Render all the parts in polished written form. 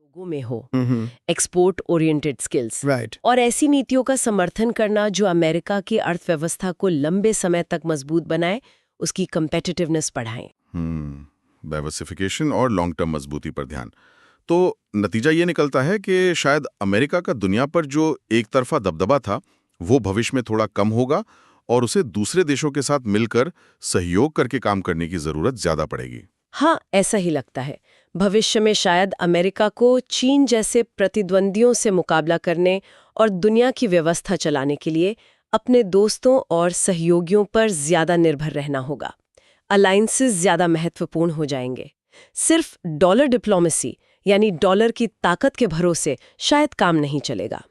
लोगों में हो, एक्सपोर्ट ओरिएंटेड स्किल्स, राइट। और ऐसी नीतियों का समर्थन करना जो अमेरिका की अर्थव्यवस्था को लंबे समय तक मजबूत बनाए, उसकी कम्पेटिटिवनेस बढ़ाएं। डाइवर्सिफिकेशन और लॉन्ग टर्म मजबूती पर ध्यान। तो नतीजा ये निकलता है कि शायद अमेरिका का दुनिया पर जो एक तरफा दबदबा था वो भविष्य में थोड़ा कम होगा और उसे दूसरे देशों के साथ मिलकर सहयोग करके काम करने की जरूरत ज्यादा पड़ेगी। हाँ, ऐसा ही लगता है। भविष्य में शायद अमेरिका को चीन जैसे प्रतिद्वंदियों से मुकाबला करने और दुनिया की व्यवस्था चलाने के लिए अपने दोस्तों और सहयोगियों पर ज्यादा निर्भर रहना होगा। अलायंसेस ज्यादा महत्वपूर्ण हो जाएंगे। सिर्फ डॉलर डिप्लोमेसी यानी डॉलर की ताकत के भरोसे शायद काम नहीं चलेगा।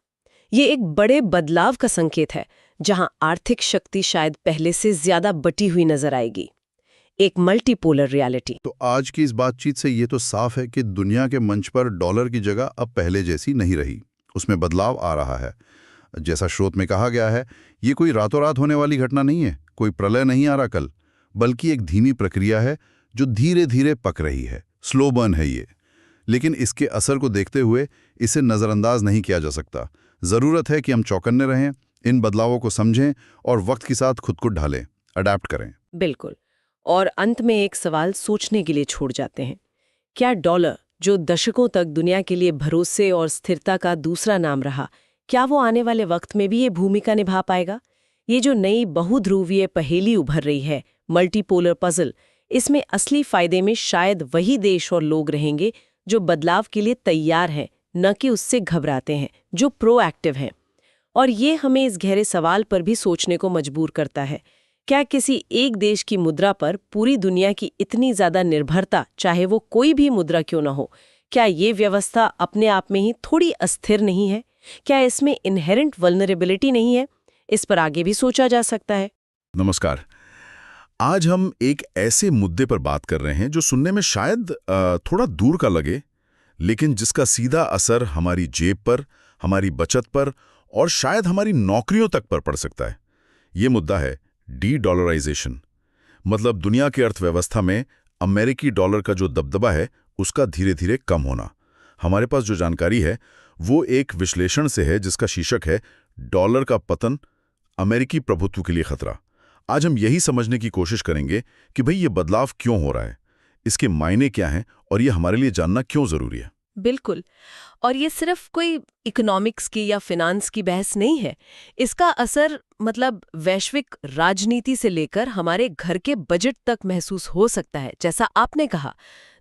ये एक बड़े बदलाव का संकेत है, जहां आर्थिक शक्ति शायद पहले से ज्यादा बटी हुई नजर आएगी। एक मल्टीपोलर रियलिटी। तो आज की इस बातचीत से ये तो साफ है कि दुनिया के मंच पर डॉलर की जगह अब पहले जैसी नहीं रही, उसमें बदलाव आ रहा है। जैसा स्रोत में कहा गया है, ये कोई रातों रात होने वाली घटना नहीं है, कोई प्रलय नहीं आ रहा कल, बल्कि एक धीमी प्रक्रिया है जो धीरे धीरे पक रही है। स्लो बर्न है ये, लेकिन इसके असर को देखते हुए इसे नज़रअंदाज नहीं किया जा सकता। ज़रूरत है कि हम चौकन्ने रहें, इन बदलावों को समझें और वक्त के साथ खुद को ढालें, अडैप्ट करें। बिल्कुल। और अंत में एक सवाल सोचने के लिए छोड़ जाते हैं। क्या डॉलर, जो दशकों तक दुनिया के लिए भरोसे और स्थिरता का दूसरा नाम रहा, क्या वो आने वाले वक्त में भी ये भूमिका निभा पाएगा? ये जो नई बहुध्रुवीय पहेली उभर रही है, मल्टीपोलर पजल, इसमें असली फायदे में शायद वही देश और लोग रहेंगे जो बदलाव के लिए तैयार हैं, न कि उससे घबराते हैं, जो प्रोएक्टिव हैं। और ये हमें इस गहरे सवाल पर भी सोचने को मजबूर करता है, क्या किसी एक देश की मुद्रा पर पूरी दुनिया की इतनी ज्यादा निर्भरता, चाहे वो कोई भी मुद्रा क्यों न हो, क्या ये व्यवस्था अपने आप में ही थोड़ी अस्थिर नहीं है? क्या इसमें इनहेरेंट वल्नरेबिलिटी नहीं है? इस पर आगे भी सोचा जा सकता है। नमस्कार। आज हम एक ऐसे मुद्दे पर बात कर रहे हैं जो सुनने में शायद थोड़ा दूर का लगे, लेकिन जिसका सीधा असर हमारी जेब पर, हमारी बचत पर और शायद हमारी नौकरियों तक पर पड़ सकता है। ये मुद्दा है डी-डॉलराइजेशन। मतलब दुनिया की अर्थव्यवस्था में अमेरिकी डॉलर का जो दबदबा है उसका धीरे धीरे कम होना। हमारे पास जो जानकारी है वो एक विश्लेषण से है जिसका शीर्षक है डॉलर का पतन, अमेरिकी प्रभुत्व के लिए खतरा। आज हम यही समझने की कोशिश करेंगे कि भाई ये बदलाव क्यों हो रहा है, इसके मायने क्या हैं और ये हमारे लिए जानना क्यों जरूरी है। बिल्कुल। और ये सिर्फ कोई इकोनॉमिक्स की या फिनांस की बहस नहीं है। इसका असर मतलब वैश्विक राजनीति से लेकर हमारे घर के बजट तक महसूस हो सकता है। जैसा आपने कहा,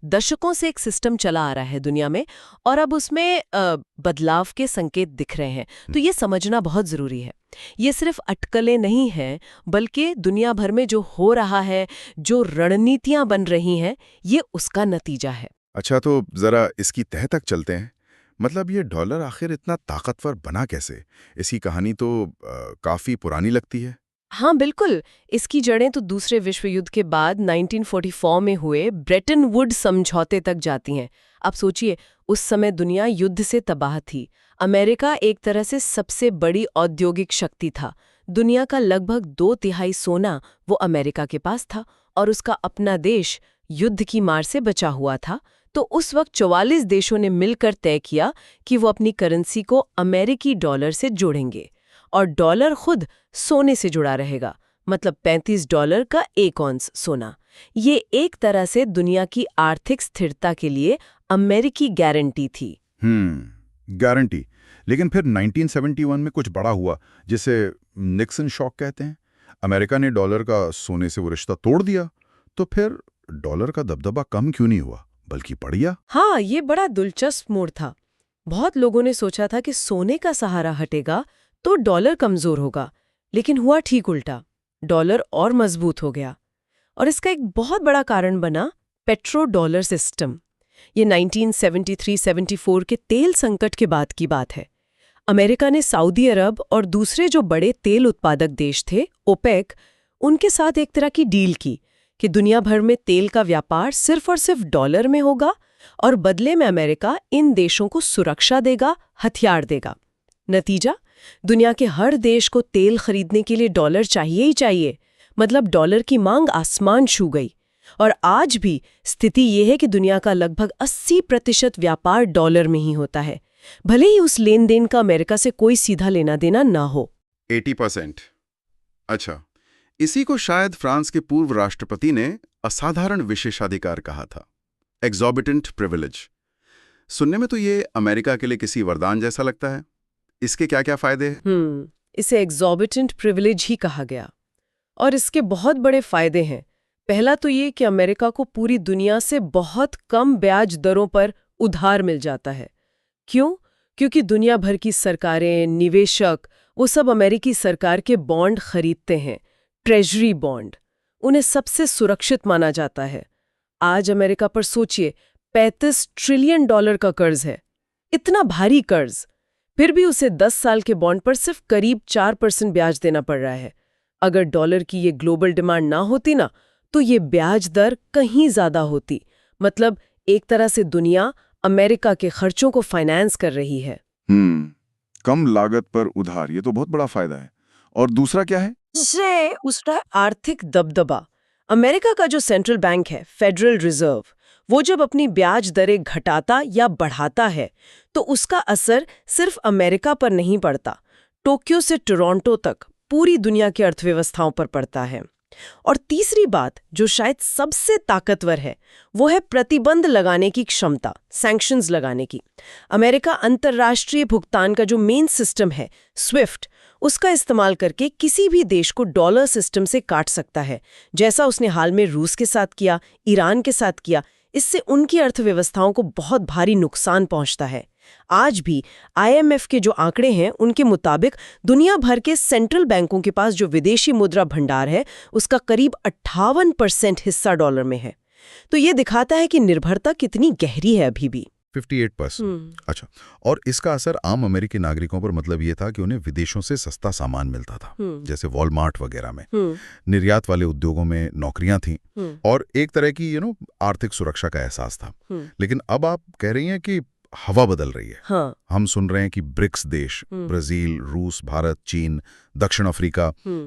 दशकों से एक सिस्टम चला आ रहा है दुनिया में और अब उसमें बदलाव के संकेत दिख रहे हैं। तो ये समझना बहुत जरूरी है। ये सिर्फ अटकलें नहीं हैं, बल्कि दुनिया भर में जो हो रहा है, जो रणनीतियां बन रही हैं, ये उसका नतीजा है। अच्छा, तो जरा इसकी तह तक चलते हैं। मतलब ये डॉलर आखिर इतना ताकतवर बना कैसे? इसकी कहानी तो काफी पुरानी लगती है। हाँ बिल्कुल। इसकी जड़ें तो दूसरे विश्व युद्ध के बाद 1944 में हुए ब्रेटन वुड्स समझौते तक जाती हैं। आप सोचिए, उस समय दुनिया युद्ध से तबाह थी। अमेरिका एक तरह से सबसे बड़ी औद्योगिक शक्ति था। दुनिया का लगभग 2/3 सोना वो अमेरिका के पास था और उसका अपना देश युद्ध की मार से बचा हुआ था। तो उस वक्त 44 देशों ने मिलकर तय किया कि वो अपनी करेंसी को अमेरिकी डॉलर से जोड़ेंगे और डॉलर खुद सोने से जुड़ा रहेगा। मतलब $35 का 1 औंस सोना। ये एक तरह से दुनिया की आर्थिक स्थिरता के लिए अमेरिकी गारंटी थी। गारंटी। लेकिन फिर 1971 में कुछ बड़ा हुआ, जिसे निक्सन शॉक कहते हैं। अमेरिका ने डॉलर का सोने से वो रिश्ता तोड़ दिया। तो फिर डॉलर का दबदबा कम क्यों नहीं हुआ, बल्कि बढ़ गया? हाँ, ये बड़ा दिलचस्प मोड़ था। बहुत लोगों ने सोचा था कि सोने का सहारा हटेगा तो डॉलर कमजोर होगा, लेकिन हुआ ठीक उल्टा। डॉलर और मजबूत हो गया और इसका एक बहुत बड़ा कारण बना पेट्रो डॉलर सिस्टम। ये 1973-74 के तेल संकट के बाद की बात है। अमेरिका ने सऊदी अरब और दूसरे जो बड़े तेल उत्पादक देश थे, ओपेक, उनके साथ एक तरह की डील की कि दुनिया भर में तेल का व्यापार सिर्फ और सिर्फ डॉलर में होगा और बदले में अमेरिका इन देशों को सुरक्षा देगा, हथियार देगा। नतीजा, दुनिया के हर देश को तेल खरीदने के लिए डॉलर चाहिए ही चाहिए। मतलब डॉलर की मांग आसमान छू गई और आज भी स्थिति ये है कि दुनिया का लगभग 80% व्यापार डॉलर में ही होता है, भले ही उस लेन देन का अमेरिका से कोई सीधा लेना देना ना हो। 80%। अच्छा, इसी को शायद फ्रांस के पूर्व राष्ट्रपति ने असाधारण विशेषाधिकार कहा था, एक्सॉर्बिटेंट प्रिविलेज। सुनने में तो ये अमेरिका के लिए किसी वरदान जैसा लगता है। इसके क्या क्या फायदे हैं? इसे एक्सॉर्बिटेंट प्रिविलेज ही कहा गया और इसके बहुत बड़े फायदे हैं। पहला तो ये कि अमेरिका को पूरी दुनिया से बहुत कम ब्याज दरों पर उधार मिल जाता है। क्यों? क्योंकि दुनिया भर की सरकारें, निवेशक, वो सब अमेरिकी सरकार के बॉन्ड खरीदते हैं, ट्रेजरी बॉन्ड। उन्हें सबसे सुरक्षित माना जाता है। आज अमेरिका पर सोचिए, $35 ट्रिलियन का कर्ज है। इतना भारी कर्ज, फिर भी उसे 10 साल के बॉन्ड पर सिर्फ करीब 4% ब्याज देना पड़ रहा है। अगर डॉलर की ये ग्लोबल डिमांड ना होती ना, तो ये ब्याज दर कहीं ज्यादा होती। मतलब एक तरह से दुनिया अमेरिका के खर्चों को फाइनेंस कर रही है। कम लागत पर उधार, ये तो बहुत बड़ा फायदा है। और दूसरा क्या है? उसका आर्थिक दबदबा। अमेरिका का जो सेंट्रल बैंक है, फेडरल रिजर्व, वो जब अपनी ब्याज दरें घटाता या बढ़ाता है तो उसका असर सिर्फ अमेरिका पर नहीं पड़ता, टोक्यो से टोरंटो तक पूरी दुनिया की अर्थव्यवस्थाओं पर पड़ता है। और तीसरी बात जो शायद सबसे ताकतवर है, वो है प्रतिबंध लगाने की क्षमता, सैंक्शंस लगाने की। अमेरिका अंतर्राष्ट्रीय भुगतान का जो मेन सिस्टम है, स्विफ्ट, उसका इस्तेमाल करके किसी भी देश को डॉलर सिस्टम से काट सकता है, जैसा उसने हाल में रूस के साथ किया, ईरान के साथ किया। इससे उनकी अर्थव्यवस्थाओं को बहुत भारी नुकसान पहुंचता है। आज भी IMF के जो आंकड़े हैं, उनके मुताबिक दुनिया भर के सेंट्रल बैंकों के पास जो विदेशी मुद्रा भंडार है, उसका करीब 58% हिस्सा डॉलर में है। तो ये दिखाता है कि निर्भरता कितनी गहरी है अभी भी। 58%। अच्छा, और इसका असर आम अमेरिकी नागरिकों पर मतलब ये था कि उन्हें विदेशों से सस्ता सामान मिलता था, जैसे वॉलमार्ट वगैरह में। निर्यात वाले उद्योगों में नौकरियां थीं और एक तरह की आर्थिक सुरक्षा का एहसास था। लेकिन अब आप कह रही हैं कि हवा बदल रही है। हाँ। हम सुन रहे हैं कि ब्रिक्स देश, ब्राजील, रूस, भारत, चीन, दक्षिण अफ्रीका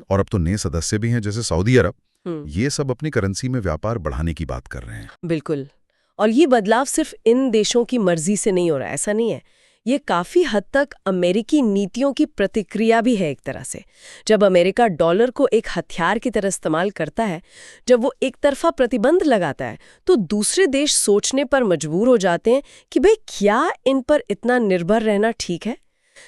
और अब तो नए सदस्य भी हैं जैसे सऊदी अरब, ये सब अपनी करेंसी में व्यापार बढ़ाने की बात कर रहे हैं। बिल्कुल। और ये बदलाव सिर्फ इन देशों की मर्जी से नहीं हो रहा, ऐसा नहीं है। ये काफी हद तक अमेरिकी नीतियों की प्रतिक्रिया भी है एक तरह से। जब अमेरिका डॉलर को एक हथियार की तरह इस्तेमाल करता है, जब वो एक तरफा प्रतिबंध लगाता है, तो दूसरे देश सोचने पर मजबूर हो जाते हैं कि भाई क्या इन पर इतना निर्भर रहना ठीक है।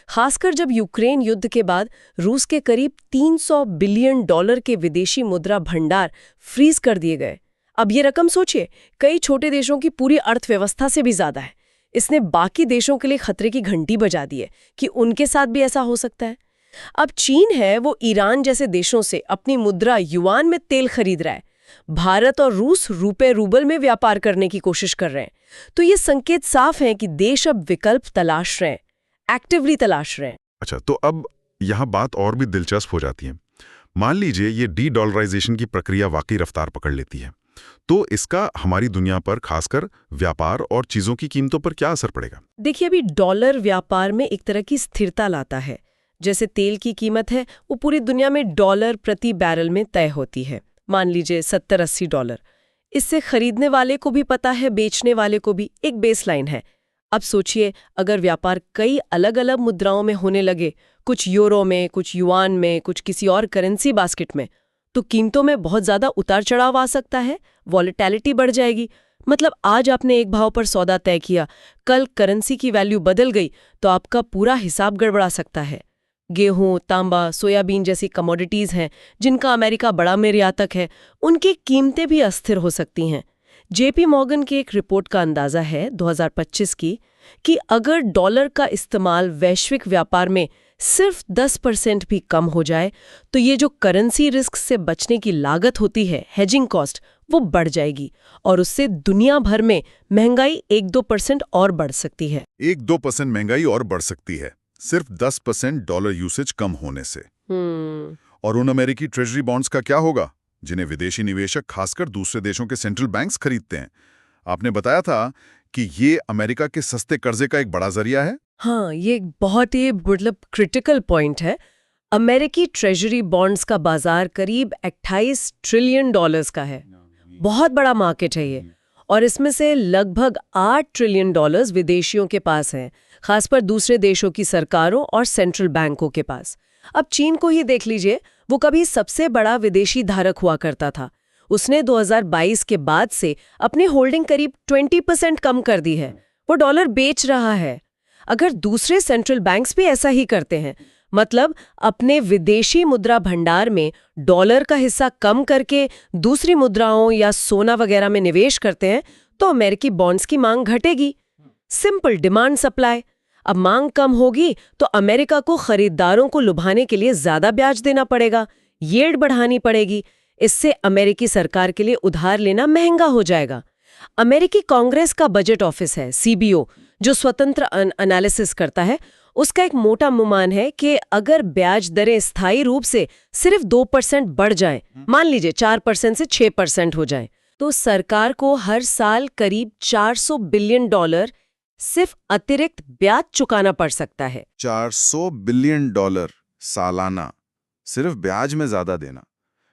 खासकर जब यूक्रेन युद्ध के बाद रूस के करीब $300 बिलियन के विदेशी मुद्रा भंडार फ्रीज कर दिए गए। अब ये रकम सोचिए, कई छोटे देशों की पूरी अर्थव्यवस्था से भी ज्यादा है। इसने बाकी देशों के लिए खतरे की घंटी बजा दी है कि उनके साथ भी ऐसा हो सकता है। अब चीन है, वो ईरान जैसे देशों से अपनी मुद्रा युआन में तेल खरीद रहा है। भारत और रूस रुपए रूबल में व्यापार करने की कोशिश कर रहे हैं। तो ये संकेत साफ है कि देश अब विकल्प तलाश रहे हैं, एक्टिवली तलाश रहे हैं। अच्छा, तो अब यहाँ बात और भी दिलचस्प हो जाती है। मान लीजिए ये डी-डॉलराइजेशन की प्रक्रिया वाकई रफ्तार पकड़ लेती है, तो इसका हमारी दुनिया पर, खासकर व्यापार और चीजों की कीमतों पर क्या असर पड़ेगा? देखिए, अभी डॉलर व्यापार में एक तरह की स्थिरता लाता है। जैसे तेल की कीमत है, वो पूरी दुनिया में डॉलर प्रति बैरल में तय होती है। मान लीजिए $70-80। इससे खरीदने वाले को भी पता है, बेचने वाले को भी एक बेसलाइन है। अब सोचिए, अगर व्यापार कई अलग अलग मुद्राओं में होने लगे, कुछ यूरो में, कुछ युआन में, कुछ किसी और करेंसी बास्केट में, तो कीमतों में बहुत ज्यादा उतार चढ़ाव आ सकता है, वॉलेटिलिटी बढ़ जाएगी। मतलब आज आपने एक भाव पर सौदा तय किया, कल करेंसी की वैल्यू बदल गई तो आपका पूरा हिसाब गड़बड़ा सकता है। गेहूं, तांबा, सोयाबीन जैसी कमोडिटीज हैं जिनका अमेरिका बड़ा निर्यातक है, उनकी कीमतें भी अस्थिर हो सकती हैं। JP मॉर्गन की एक रिपोर्ट का अंदाजा है 2025 की कि अगर डॉलर का इस्तेमाल वैश्विक व्यापार में सिर्फ 10% भी कम हो जाए तो ये जो करेंसी रिस्क से बचने की लागत होती है, हेजिंग कॉस्ट, वो बढ़ जाएगी और उससे दुनिया भर में महंगाई 1-2% और बढ़ सकती है। 1-2% महंगाई और बढ़ सकती है सिर्फ 10% डॉलर यूसेज कम होने से। और उन अमेरिकी ट्रेजरी बॉन्ड्स का क्या होगा जिन्हें विदेशी निवेशक, खासकर दूसरे देशों के सेंट्रल बैंक्स खरीदते हैं? आपने बताया था कि ये अमेरिका के सस्ते कर्जे का एक बड़ा जरिया है। हाँ, ये एक बहुत ही मतलब क्रिटिकल पॉइंट है। अमेरिकी ट्रेजरी बॉन्ड्स का बाजार करीब $28 ट्रिलियन का है। बहुत बड़ा मार्केट है ये, और इसमें से लगभग $8 ट्रिलियन विदेशियों के पास हैं, खासकर दूसरे देशों की सरकारों और सेंट्रल बैंकों के पास। अब चीन को ही देख लीजिए, वो कभी सबसे बड़ा विदेशी धारक हुआ करता था। उसने 2022 के बाद से अपनी होल्डिंग करीब 20% कम कर दी है। वो डॉलर बेच रहा है। अगर दूसरे सेंट्रल बैंक्स भी ऐसा ही करते हैं, मतलब अपने विदेशी मुद्रा भंडार में डॉलर का हिस्सा कम करके दूसरी मुद्राओं या सोना वगैरह में निवेश करते हैं, तो अमेरिकी बॉन्ड्स की मांग घटेगी। Simple demand supply. अब मांग कम होगी तो अमेरिका को खरीदारों को लुभाने के लिए ज्यादा ब्याज देना पड़ेगा, यील्ड बढ़ानी पड़ेगी। इससे अमेरिकी सरकार के लिए उधार लेना महंगा हो जाएगा। अमेरिकी कांग्रेस का बजट ऑफिस है, CBO, जो स्वतंत्र एनालिसिस करता है, उसका एक मोटा अनुमान है कि अगर ब्याज दरें स्थायी रूप से सिर्फ 2% बढ़ जाएं, मान लीजिए 4% से 6% हो जाएं, तो सरकार को हर साल करीब $400 बिलियन सिर्फ अतिरिक्त ब्याज चुकाना पड़ सकता है। $400 बिलियन सालाना सिर्फ ब्याज में ज्यादा देना,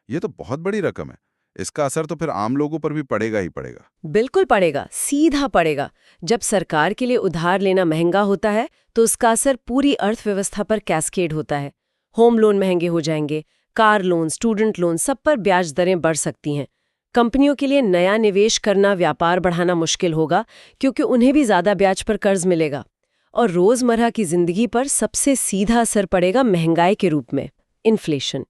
ये तो बहुत बड़ी रकम है। इसका असर तो फिर आम लोगों पर भी पड़ेगा ही पड़ेगा। बिल्कुल पड़ेगा, सीधा पड़ेगा। जब सरकार के लिए उधार लेना महंगा होता है तो उसका असर पूरी अर्थव्यवस्था पर कैस्केड होता है। होम लोन महंगे हो जाएंगे, कार लोन, स्टूडेंट लोन, सब पर ब्याज दरें बढ़ सकती हैं। कंपनियों के लिए नया निवेश करना, व्यापार बढ़ाना मुश्किल होगा, क्योंकि उन्हें भी ज्यादा ब्याज पर कर्ज मिलेगा। और रोजमर्रा की जिंदगी पर सबसे सीधा असर पड़ेगा महंगाई के रूप में, इन्फ्लेशन।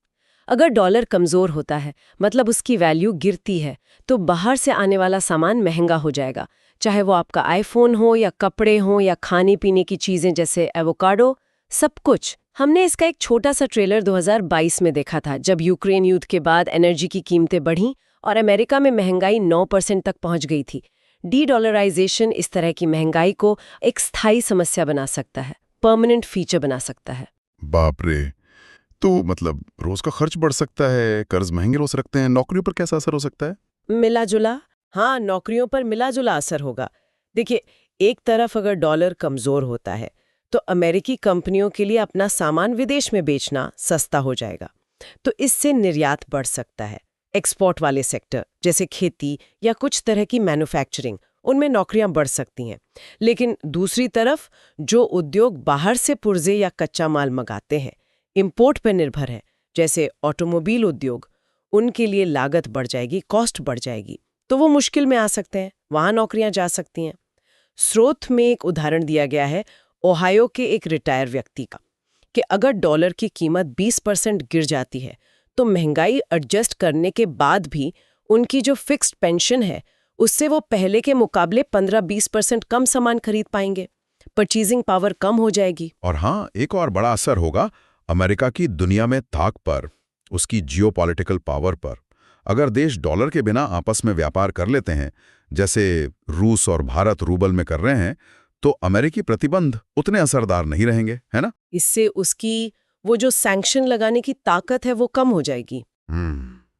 अगर डॉलर कमजोर होता है, मतलब उसकी वैल्यू गिरती है, तो बाहर से आने वाला सामान महंगा हो जाएगा, चाहे वो आपका आईफोन हो या कपड़े हो या खाने पीने की चीजें जैसे एवोकाडो, सब कुछ। हमने इसका एक छोटा सा ट्रेलर 2022 में देखा था, जब यूक्रेन युद्ध के बाद एनर्जी की कीमतें बढ़ीं और अमेरिका में महंगाई 9% तक पहुंच गई थी। डी-डॉलराइजेशन इस तरह की महंगाई को एक स्थायी समस्या बना सकता है, परमानेंट फीचर बना सकता है। बाप रे, तो मतलब रोज का खर्च बढ़ सकता है, कर्ज महंगे हो सकते हैं, नौकरियों पर कैसा असर हो सकता है? मिला जुला, हाँ, नौकरियों पर मिला जुला असर होगा। देखिए, एक तरफ अगर डॉलर कमजोर होता है तो अमेरिकी कंपनियों के लिए अपना सामान विदेश में बेचना सस्ता हो जाएगा, तो इससे निर्यात बढ़ सकता है। एक्सपोर्ट वाले सेक्टर जैसे खेती या कुछ तरह की मैन्युफैक्चरिंग, उनमें नौकरियां बढ़ सकती हैं। लेकिन दूसरी तरफ जो उद्योग बाहर से पुर्जे या कच्चा माल मंगाते हैं, इंपोर्ट पर निर्भर है, जैसे ऑटोमोबाइल उद्योग, उनके लिए लागत बढ़ जाएगी, कॉस्ट बढ़ जाएगी, तो वो मुश्किल में आ सकते हैं, वहां नौकरियां जा सकती हैं। स्रोत में एक उदाहरण दिया गया है ओहायो के एक रिटायर व्यक्ति का, कि अगर डॉलर की कीमत 20% गिर जाती है तो महंगाई एडजस्ट करने के बाद भी उनकी जो फिक्स्ड पेंशन है उससे वो पहले के मुकाबले 15-20% कम सामान खरीद पाएंगे। परचेजिंग पावर कम हो जाएगी। और हाँ, एक और बड़ा असर होगा अमेरिका की दुनिया में ताक पर, उसकी जियोपॉलिटिकल पावर पर। अगर देश डॉलर के बिना आपस में व्यापार कर लेते हैं, जैसे रूस और भारत रूबल में कर रहे हैं, तो अमेरिकी प्रतिबंध उतने असरदार नहीं रहेंगे, है ना? इससे उसकी वो जो सैंक्शन लगाने की ताकत है वो कम हो जाएगी।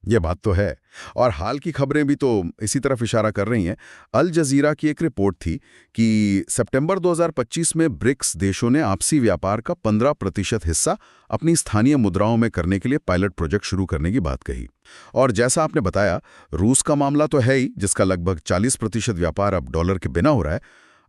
ये बात तो है। और हाल की खबरें भी तो इसी तरफ इशारा कर रही हैं। अल जजीरा की एक रिपोर्ट थी कि सितंबर 2025 में ब्रिक्स देशों ने आपसी व्यापार का 15% हिस्सा अपनी स्थानीय मुद्राओं में करने के लिए पायलट प्रोजेक्ट शुरू करने की बात कही। और जैसा आपने बताया, रूस का मामला तो है ही, जिसका लगभग 40% व्यापार अब डॉलर के बिना हो रहा है।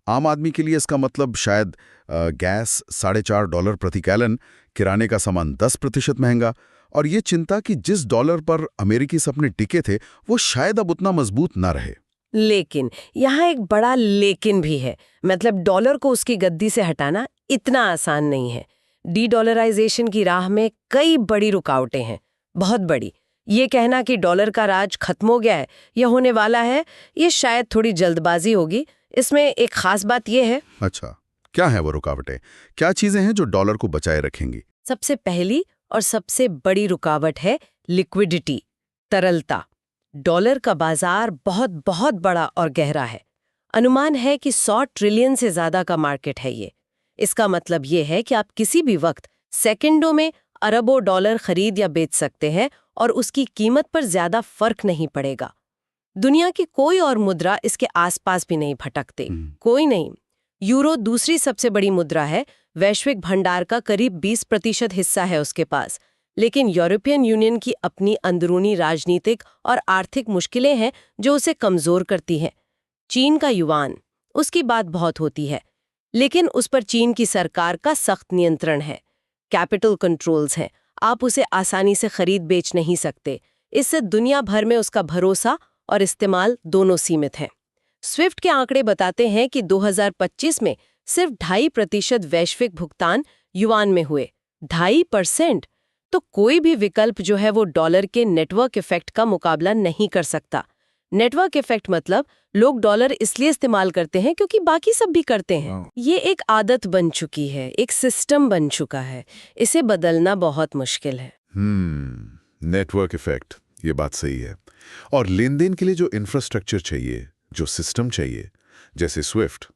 आम आदमी के लिए इसका मतलब शायद गैस $4.5 प्रति गैलन, किराने का सामान 10% महंगा, और ये चिंता कि जिस डॉलर पर अमेरिकी सपने टिके थे वो शायद अब उतना मजबूत ना रहे। लेकिन यहाँ एक बड़ा लेकिन भी है, मतलब डॉलर को उसकी गद्दी से हटाना इतना आसान नहीं है। डी-डॉलराइजेशन की राह में कई बड़ी रुकावटें हैं, बहुत बड़ी। ये कहना कि डॉलर का राज खत्म हो गया है या होने वाला है, ये शायद थोड़ी जल्दबाजी होगी। इसमें एक खास बात ये है। अच्छा, क्या है वो रुकावटें? क्या चीजें हैं जो डॉलर को बचाए रखेंगी? सबसे पहली और सबसे बड़ी रुकावट है लिक्विडिटी, तरलता। डॉलर का बाजार बहुत बहुत बड़ा और गहरा है। अनुमान है कि 100 ट्रिलियन से ज्यादा का मार्केट है ये। इसका मतलब ये है कि आप किसी भी वक्त सेकंडों में अरबों डॉलर खरीद या बेच सकते हैं और उसकी कीमत पर ज्यादा फर्क नहीं पड़ेगा। दुनिया की कोई और मुद्रा इसके आसपास भी नहीं भटकते, कोई नहीं। यूरो दूसरी सबसे बड़ी मुद्रा है, वैश्विक भंडार का करीब 20% हिस्सा है उसके पास, लेकिन यूरोपियन यूनियन की अपनी अंदरूनी राजनीतिक और आर्थिक मुश्किलें हैं जो उसे कमजोर करती हैं। चीन का युआन, उसकी बात बहुत होती है, लेकिन उस पर चीन की सरकार का सख्त नियंत्रण है। कैपिटल कंट्रोल्स हैं, आप उसे आसानी से खरीद बेच नहीं सकते। इससे दुनिया भर में उसका भरोसा और इस्तेमाल दोनों सीमित हैं। स्विफ्ट के आंकड़े बताते हैं कि 2025 में सिर्फ 2.5% वैश्विक भुगतान युआन में हुए। 2.5%? तो कोई भी विकल्प जो है वो डॉलर के नेटवर्क इफेक्ट का मुकाबला नहीं कर सकता। नेटवर्क इफेक्ट मतलब लोग डॉलर इसलिए इस्तेमाल करते हैं क्योंकि बाकी सब भी करते हैं। ये एक आदत बन चुकी है, एक सिस्टम बन चुका है। इसे बदलना बहुत मुश्किल है। नेटवर्क इफेक्ट, ये बात सही है। और लेन देन के लिए जो इंफ्रास्ट्रक्चर चाहिए, जो सिस्टम चाहिए, जैसे स्विफ्ट,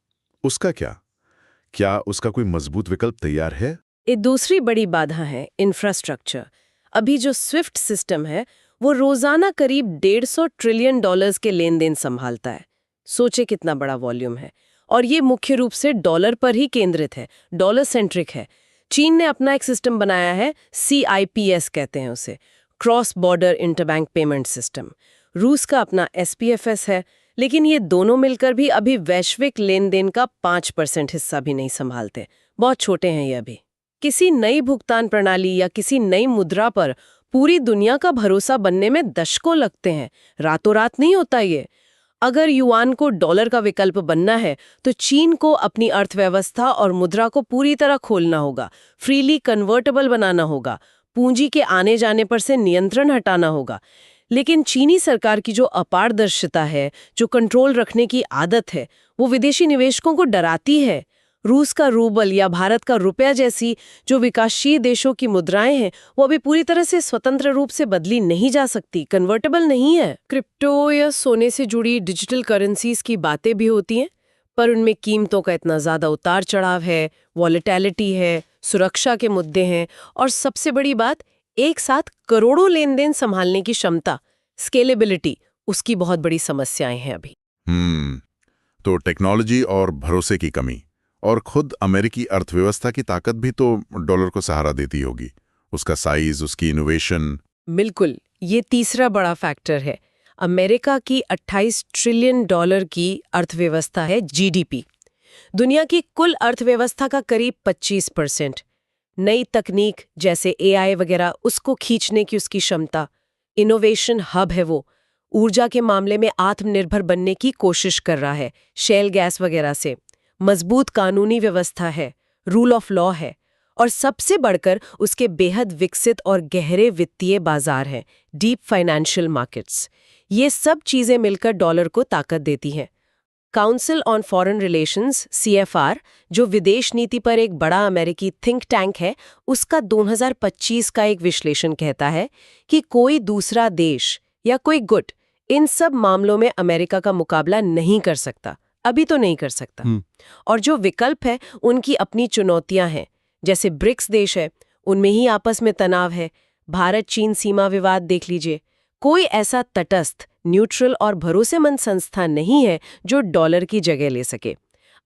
उसका क्या उसका कोई मजबूत विकल्प तैयार है? एक दूसरी बड़ी बाधा है इंफ्रास्ट्रक्चर। अभी जो स्विफ्ट सिस्टम है वो रोजाना करीब $150 ट्रिलियन के लेन देन संभालता है। सोचे कितना बड़ा वॉल्यूम है। और ये मुख्य रूप से डॉलर पर ही केंद्रित है, डॉलर सेंट्रिक है। चीन ने अपना एक सिस्टम बनाया है, CIPS कहते हैं उसे, cross border interbank payment system. रूस का अपना SPFS है, लेकिन ये दोनों मिलकर भी अभी वैश्विक लेन देन का 5% हिस्सा भी नहीं संभालते। बहुत छोटे हैं ये अभी। किसी नई भुगतान प्रणाली या किसी नई मुद्रा पर पूरी दुनिया का भरोसा बनने में दशकों लगते हैं, रातों रात नहीं होता ये। अगर युआन को डॉलर का विकल्प बनना है तो चीन को अपनी अर्थव्यवस्था और मुद्रा को पूरी तरह खोलना होगा, फ्रीली कन्वर्टेबल बनाना होगा, पूंजी के आने जाने पर से नियंत्रण हटाना होगा। लेकिन चीनी सरकार की जो अपारदर्शिता है, जो कंट्रोल रखने की आदत है, वो विदेशी निवेशकों को डराती है। रूस का रूबल या भारत का रुपया जैसी जो विकासशील देशों की मुद्राएं हैं, वो अभी पूरी तरह से स्वतंत्र रूप से बदली नहीं जा सकती, कन्वर्टेबल नहीं है। क्रिप्टो या सोने से जुड़ी डिजिटल करेंसीज की बातें भी होती हैं, पर उनमें कीमतों का इतना ज़्यादा उतार चढ़ाव है, वॉलेटिलिटी है, सुरक्षा के मुद्दे हैं, और सबसे बड़ी बात, एक साथ करोड़ों लेन देन संभालने की क्षमता, स्केलेबिलिटी, उसकी बहुत बड़ी समस्याएं हैं अभी। तो टेक्नोलॉजी और भरोसे की कमी और खुद अमेरिकी अर्थव्यवस्था की ताकत भी तो डॉलर को सहारा देती होगी, उसका साइज, उसकी इनोवेशन। बिल्कुल, ये तीसरा बड़ा फैक्टर है। अमेरिका की $28 ट्रिलियन की अर्थव्यवस्था है, GDP। दुनिया की कुल अर्थव्यवस्था का करीब 25%। नई तकनीक जैसे AI वगैरह, उसको खींचने की उसकी क्षमता, इनोवेशन हब है वो। ऊर्जा के मामले में आत्मनिर्भर बनने की कोशिश कर रहा है, शेल गैस वगैरह से। मजबूत कानूनी व्यवस्था है, रूल ऑफ लॉ है, और सबसे बढ़कर उसके बेहद विकसित और गहरे वित्तीय बाजार हैं, डीप फाइनेंशियल मार्केट्स। ये सब चीजें मिलकर डॉलर को ताकत देती हैं। Council on foreign relations, CFR, जो विदेश नीति पर एक बड़ा अमेरिकी थिंक टैंक है, उसका 2025 का एक विश्लेषण कहता है कि कोई दूसरा देश या कोई गुट इन सब मामलों में अमेरिका का मुकाबला नहीं कर सकता, अभी तो नहीं कर सकता। और जो विकल्प है उनकी अपनी चुनौतियां हैं। जैसे ब्रिक्स देश है, उनमें ही आपस में तनाव है। भारत चीन सीमा विवाद देख लीजिए। कोई ऐसा तटस्थ, न्यूट्रल और भरोसेमंद संस्था नहीं है जो डॉलर की जगह ले सके।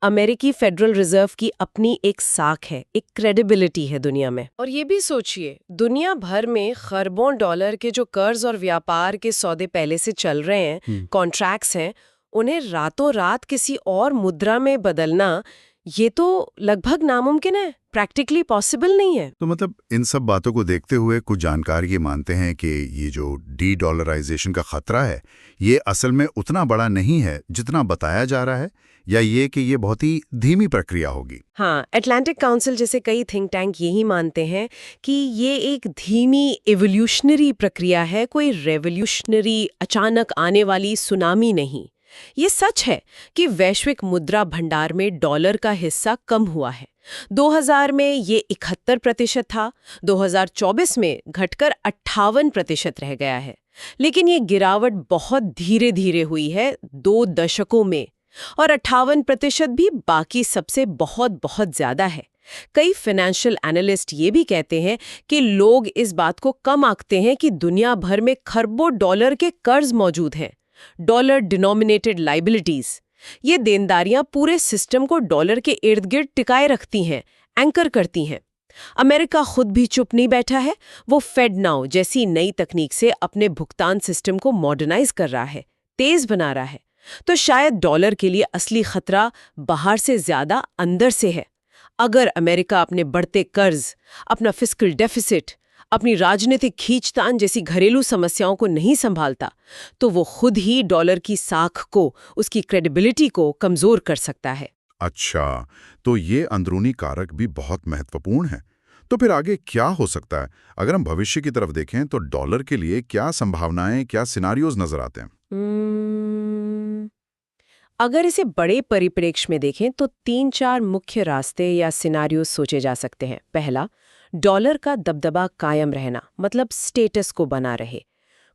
अमेरिकी फेडरल रिजर्व की अपनी एक साख है, एक क्रेडिबिलिटी है दुनिया में। और ये भी सोचिए, दुनिया भर में खरबों डॉलर के जो कर्ज और व्यापार के सौदे पहले से चल रहे हैं, कॉन्ट्रैक्ट्स हैं, उन्हें रातों रात किसी और मुद्रा में बदलना, ये तो लगभग नामुमकिन है, प्रैक्टिकली पॉसिबल नहीं है। तो मतलब इन सब बातों को देखते हुए कुछ जानकार ये मानते हैं कि ये जो डी-डॉलराइजेशन का खतरा है, ये असल में उतना बड़ा नहीं है जितना बताया जा रहा है, या ये कि ये बहुत ही धीमी प्रक्रिया होगी। हाँ, अटलांटिक काउंसिल जैसे कई थिंक टैंक यही मानते हैं कि ये एक धीमी एवोल्यूशनरी प्रक्रिया है, कोई रेवोल्यूशनरी अचानक आने वाली सुनामी नहीं। ये सच है कि वैश्विक मुद्रा भंडार में डॉलर का हिस्सा कम हुआ है। 2000 में ये 71% था, 2024 में घटकर 58% रह गया है। लेकिन ये गिरावट बहुत धीरे धीरे हुई है, 2 दशकों में, और 58% भी बाकी सबसे बहुत बहुत ज्यादा है। कई फाइनेंशियल एनालिस्ट ये भी कहते हैं कि लोग इस बात को कम आंकते हैं कि दुनिया भर में खरबों डॉलर के कर्ज मौजूद हैं, डॉलर डिनोमिनेटेड लाइबिलिटीज। ये देनदारियां पूरे सिस्टम को डॉलर के इर्द गिर्द टिकाए रखती हैं, एंकर करती हैं। अमेरिका खुद भी चुप नहीं बैठा है। वो फेड नाउ जैसी नई तकनीक से अपने भुगतान सिस्टम को मॉडर्नाइज कर रहा है, तेज बना रहा है। तो शायद डॉलर के लिए असली खतरा बाहर से ज्यादा अंदर से है। अगर अमेरिका अपने बढ़ते कर्ज, अपना फिस्कल डेफिसिट, अपनी राजनीतिक खींचतान जैसी घरेलू समस्याओं को नहीं संभालता, तो वो खुद ही डॉलर की साख को, उसकी क्रेडिबिलिटी को कमजोर कर सकता है। अच्छा, तो ये अंदरूनी कारक भी बहुत महत्वपूर्ण है। तो फिर आगे क्या हो सकता है? अगर हम भविष्य की तरफ देखें तो डॉलर के लिए क्या संभावनाएं, क्या सिनारियोज नजर आते हैं? अगर इसे बड़े परिप्रेक्ष्य में देखें तो 3-4 मुख्य रास्ते या सिनारियो सोचे जा सकते हैं। पहला, डॉलर का दबदबा कायम रहना, मतलब स्टेटस को बना रहे।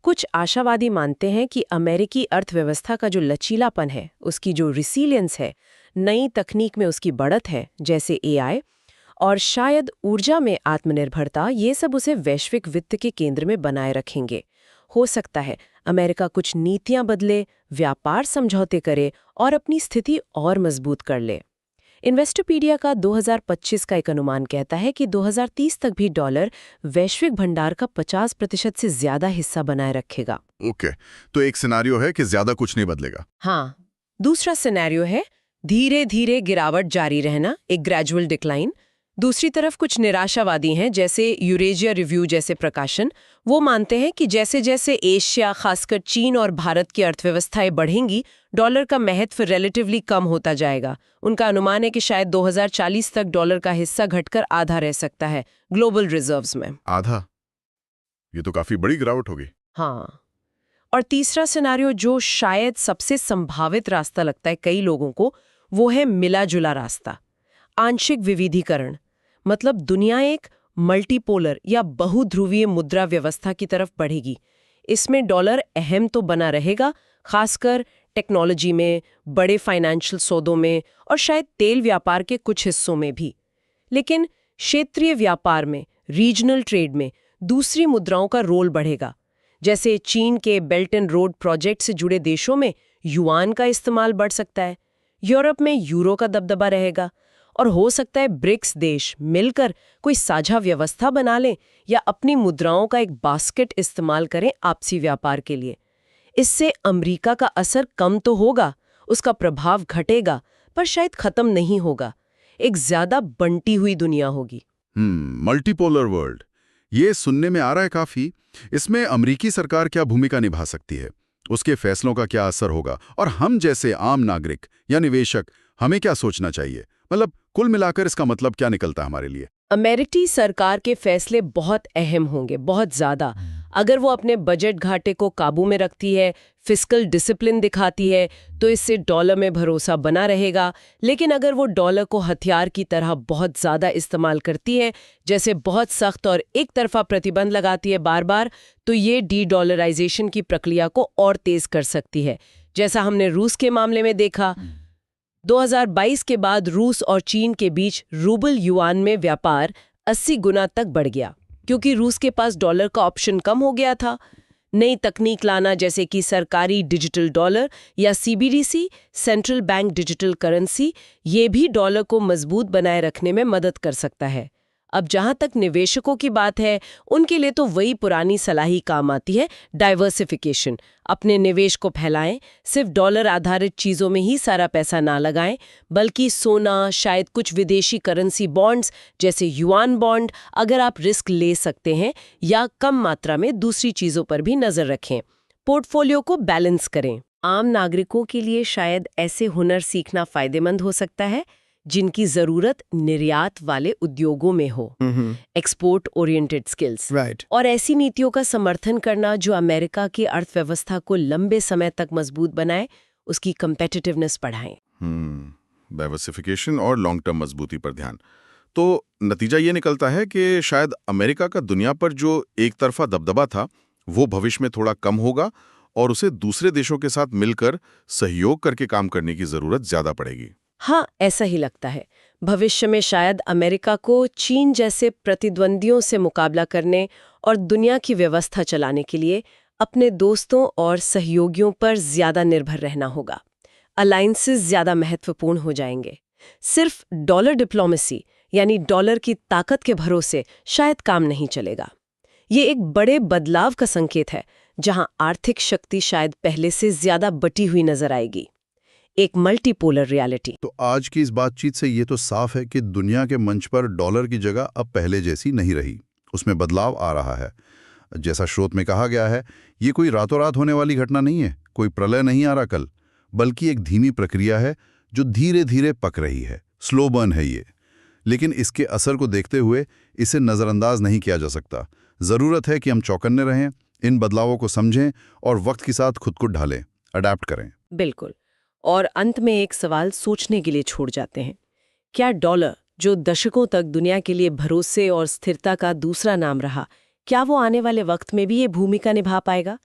कुछ आशावादी मानते हैं कि अमेरिकी अर्थव्यवस्था का जो लचीलापन है, उसकी जो रिसिलियंस है, नई तकनीक में उसकी बढ़त है जैसे एआई, और शायद ऊर्जा में आत्मनिर्भरता, ये सब उसे वैश्विक वित्त के केंद्र में बनाए रखेंगे। हो सकता है अमेरिका कुछ नीतियां बदले, व्यापार समझौते करे और अपनी स्थिति और मजबूत कर ले। इन्वेस्टोपीडिया का 2025 का एक अनुमान कहता है कि 2030 तक भी डॉलर वैश्विक भंडार का 50% से ज्यादा हिस्सा बनाए रखेगा। ओके, तो एक सिनारियो है कि ज्यादा कुछ नहीं बदलेगा। हाँ, दूसरा सिनेरियो है धीरे धीरे गिरावट जारी रहना, एक ग्रेजुअल डिक्लाइन। दूसरी तरफ कुछ निराशावादी हैं जैसे यूरेशिया रिव्यू जैसे प्रकाशन। वो मानते हैं कि जैसे जैसे एशिया, खासकर चीन और भारत की अर्थव्यवस्थाएं बढ़ेंगी, डॉलर का महत्व रिलेटिवली कम होता जाएगा। उनका अनुमान है कि शायद 2040 तक डॉलर का हिस्सा घटकर आधा रह सकता है ग्लोबल रिजर्व्स में। आधा? ये तो काफी बड़ी गिरावट होगी। हाँ, और तीसरा सिनेरियो जो शायद सबसे संभावित रास्ता लगता है कई लोगों को, वो है मिला जुला रास्ता, आंशिक विविधीकरण। मतलब दुनिया एक मल्टीपोलर या बहुध्रुवीय मुद्रा व्यवस्था की तरफ बढ़ेगी। इसमें डॉलर अहम तो बना रहेगा, खासकर टेक्नोलॉजी में, बड़े फाइनेंशियल सौदों में और शायद तेल व्यापार के कुछ हिस्सों में भी। लेकिन क्षेत्रीय व्यापार में, रीजनल ट्रेड में दूसरी मुद्राओं का रोल बढ़ेगा। जैसे चीन के बेल्ट एंड रोड प्रोजेक्ट से जुड़े देशों में युआन का इस्तेमाल बढ़ सकता है, यूरोप में यूरो का दबदबा रहेगा, और हो सकता है ब्रिक्स देश मिलकर कोई साझा व्यवस्था बना लें या अपनी मुद्राओं का एक बास्केट इस्तेमाल करें आपसी व्यापार के लिए। इससे अमेरिका का असर कम तो होगा, उसका प्रभाव घटेगा, पर शायद खत्म नहीं होगा। एक ज्यादा बंटी हुई दुनिया होगी। मल्टीपोलर वर्ल्ड, ये सुनने में आ रहा है काफी। इसमें अमेरिकी सरकार क्या भूमिका निभा सकती है? उसके फैसलों का क्या असर होगा? और हम जैसे आम नागरिक या निवेशक, हमें क्या सोचना चाहिए? मतलब कुल मिलाकर इसका मतलब क्या निकलता है हमारे लिए? अमेरिकी सरकार के फैसले बहुत अहम होंगे, बहुत ज्यादा। अगर वो अपने बजट घाटे को काबू में रखती है, फिस्कल डिसिप्लिन दिखाती है, तो इससे डॉलर में भरोसा बना रहेगा। लेकिन अगर वो डॉलर को हथियार की तरह बहुत ज्यादा इस्तेमाल करती है, जैसे बहुत सख्त और एक तरफा प्रतिबंध लगाती है बार बार, तो ये डी डॉलराइजेशन की प्रक्रिया को और तेज कर सकती है, जैसा हमने रूस के मामले में देखा। 2022 के बाद रूस और चीन के बीच रूबल युआन में व्यापार 80 गुना तक बढ़ गया, क्योंकि रूस के पास डॉलर का ऑप्शन कम हो गया था। नई तकनीक लाना जैसे कि सरकारी डिजिटल डॉलर या CBDC, central bank digital currency, ये भी डॉलर को मजबूत बनाए रखने में मदद कर सकता है। अब जहां तक निवेशकों की बात है, उनके लिए तो वही पुरानी सलाह ही काम आती है, डाइवर्सिफिकेशन। अपने निवेश को फैलाएं, सिर्फ डॉलर आधारित चीजों में ही सारा पैसा ना लगाएं, बल्कि सोना, शायद कुछ विदेशी करेंसी बॉन्ड्स जैसे युआन बॉन्ड, अगर आप रिस्क ले सकते हैं, या कम मात्रा में दूसरी चीजों पर भी नजर रखें। पोर्टफोलियो को बैलेंस करें। आम नागरिकों के लिए शायद ऐसे हुनर सीखना फायदेमंद हो सकता है जिनकी जरूरत निर्यात वाले उद्योगों में हो, एक्सपोर्ट ओरिएंटेड स्किल्स। और ऐसी नीतियों का समर्थन करना जो अमेरिका की अर्थव्यवस्था को लंबे समय तक मजबूत बनाए, उसकी कंपेटिटिवनेस बढ़ाएं। डाइवर्सिफिकेशन और लॉन्ग टर्म मजबूती पर ध्यान। तो नतीजा ये निकलता है कि शायद अमेरिका का दुनिया पर जो एक तरफा दबदबा था, वो भविष्य में थोड़ा कम होगा और उसे दूसरे देशों के साथ मिलकर सहयोग करके काम करने की जरूरत ज्यादा पड़ेगी। हाँ, ऐसा ही लगता है। भविष्य में शायद अमेरिका को चीन जैसे प्रतिद्वंदियों से मुकाबला करने और दुनिया की व्यवस्था चलाने के लिए अपने दोस्तों और सहयोगियों पर ज्यादा निर्भर रहना होगा। अलायंसेस ज्यादा महत्वपूर्ण हो जाएंगे। सिर्फ डॉलर डिप्लोमेसी यानी डॉलर की ताकत के भरोसे शायद काम नहीं चलेगा। ये एक बड़े बदलाव का संकेत है, जहां आर्थिक शक्ति शायद पहले से ज्यादा बटी हुई नजर आएगी। एक मल्टीपोलर रियलिटी। तो आज की इस बातचीत से ये तो साफ है कि दुनिया के मंच पर डॉलर की जगह अब पहले जैसी नहीं रही, उसमें बदलाव आ रहा है। जैसा स्रोत में कहा गया है, ये कोई रातों रात होने वाली घटना नहीं है, कोई प्रलय नहीं आ रहा कल, बल्कि एक धीमी प्रक्रिया है जो धीरे धीरे पक रही है। स्लो बर्न है ये, लेकिन इसके असर को देखते हुए इसे नज़रअंदाज नहीं किया जा सकता। ज़रूरत है कि हम चौकन्ने रहें, इन बदलावों को समझें और वक्त के साथ खुद को ढालें, अडैप्ट करें। बिल्कुल। और अंत में एक सवाल सोचने के लिए छोड़ जाते हैं। क्या डॉलर, जो दशकों तक दुनिया के लिए भरोसे और स्थिरता का दूसरा नाम रहा, क्या वो आने वाले वक्त में भी ये भूमिका निभा पाएगा?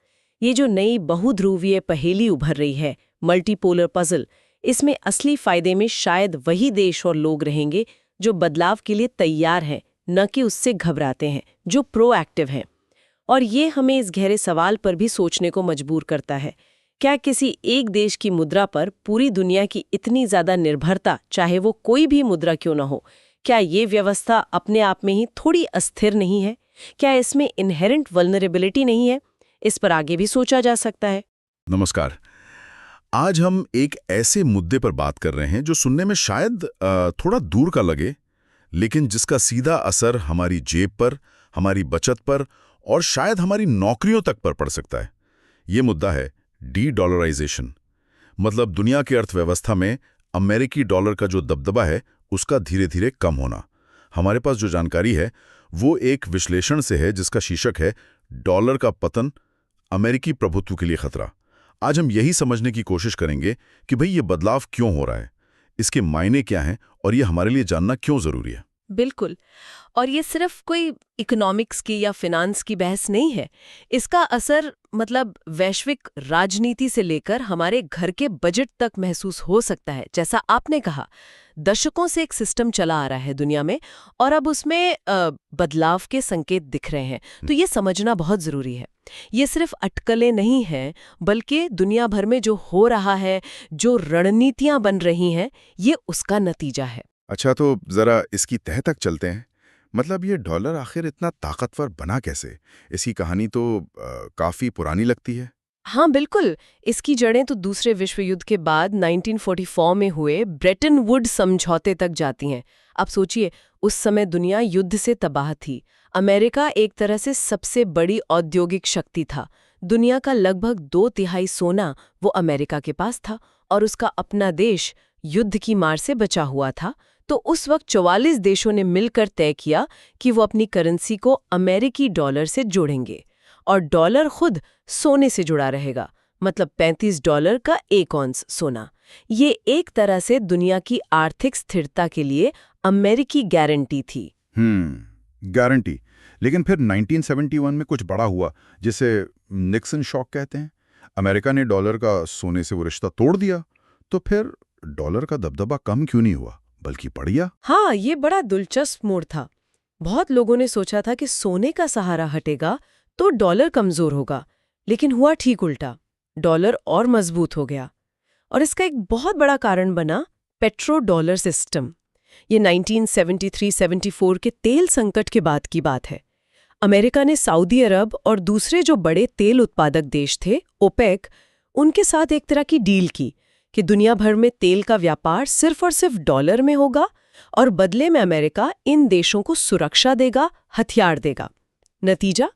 ये जो नई बहुध्रुवीय पहेली उभर रही है, मल्टीपोलर पजल, इसमें असली फायदे में शायद वही देश और लोग रहेंगे जो बदलाव के लिए तैयार हैं, न कि उससे घबराते हैं, जो प्रोएक्टिव हैं। और ये हमें इस गहरे सवाल पर भी सोचने को मजबूर करता है, क्या किसी एक देश की मुद्रा पर पूरी दुनिया की इतनी ज्यादा निर्भरता, चाहे वो कोई भी मुद्रा क्यों न हो, क्या ये व्यवस्था अपने आप में ही थोड़ी अस्थिर नहीं है? क्या इसमें इनहेरेंट वल्नरेबिलिटी नहीं है? इस पर आगे भी सोचा जा सकता है। नमस्कार। आज हम एक ऐसे मुद्दे पर बात कर रहे हैं जो सुनने में शायद थोड़ा दूर का लगे, लेकिन जिसका सीधा असर हमारी जेब पर, हमारी बचत पर और शायद हमारी नौकरियों तक पर पड़ सकता है। ये मुद्दा है डी-डॉलराइजेशन। मतलब दुनिया की अर्थव्यवस्था में अमेरिकी डॉलर का जो दबदबा है, उसका धीरे धीरे कम होना। हमारे पास जो जानकारी है वो एक विश्लेषण से है जिसका शीर्षक है डॉलर का पतन, अमेरिकी प्रभुत्व के लिए खतरा। आज हम यही समझने की कोशिश करेंगे कि भाई ये बदलाव क्यों हो रहा है, इसके मायने क्या हैं और ये हमारे लिए जानना क्यों जरूरी है। बिल्कुल। और ये सिर्फ कोई इकोनॉमिक्स की या फिनांस की बहस नहीं है। इसका असर मतलब वैश्विक राजनीति से लेकर हमारे घर के बजट तक महसूस हो सकता है। जैसा आपने कहा, दशकों से एक सिस्टम चला आ रहा है दुनिया में और अब उसमें बदलाव के संकेत दिख रहे हैं। तो ये समझना बहुत जरूरी है। ये सिर्फ अटकलें नहीं हैं, बल्कि दुनिया भर में जो हो रहा है, जो रणनीतियां बन रही हैं, ये उसका नतीजा है। अच्छा, तो जरा इसकी तह तक चलते हैं। मतलब ये डॉलर आखिर इतना ताकतवर बना कैसे? इसकी कहानी तो काफी पुरानी लगती है। हाँ बिल्कुल। इसकी जड़ें तो दूसरे विश्व युद्ध के बाद 1944 में हुए ब्रेटन वुड्स समझौते तक जाती हैं। अब सोचिए, उस समय दुनिया युद्ध से तबाह थी। अमेरिका एक तरह से सबसे बड़ी औद्योगिक शक्ति था। दुनिया का लगभग 2/3 सोना वो अमेरिका के पास था और उसका अपना देश युद्ध की मार से बचा हुआ था। तो उस वक्त 44 देशों ने मिलकर तय किया कि वो अपनी करेंसी को अमेरिकी डॉलर से जोड़ेंगे और डॉलर खुद सोने से जुड़ा रहेगा। मतलब $35 का 1 औंस सोना। ये एक तरह से दुनिया की आर्थिक स्थिरता के लिए अमेरिकी गारंटी थी। गारंटी। लेकिन फिर 1971 में कुछ बड़ा हुआ, जिसे निक्सन शॉक कहते हैं। अमेरिका ने डॉलर का सोने से वो रिश्ता तोड़ दिया। तो फिर डॉलर का दबदबा कम क्यों नहीं हुआ, बल्कि बढ़ गया? हाँ, ये बड़ा दिलचस्प मोड़ था। बहुत लोगों ने सोचा था कि सोने का सहारा हटेगा तो डॉलर कमजोर होगा, लेकिन हुआ ठीक उल्टा। डॉलर और मजबूत हो गया और इसका एक बहुत बड़ा कारण बना पेट्रो डॉलर सिस्टम। ये 1973-74 के तेल संकट के बाद की बात है। अमेरिका ने सऊदी अरब और दूसरे जो बड़े तेल उत्पादक देश थे, ओपेक, उनके साथ एक तरह की डील की कि दुनिया भर में तेल का व्यापार सिर्फ और सिर्फ डॉलर में होगा और बदले में अमेरिका इन देशों को सुरक्षा देगा, हथियार देगा। नतीजा,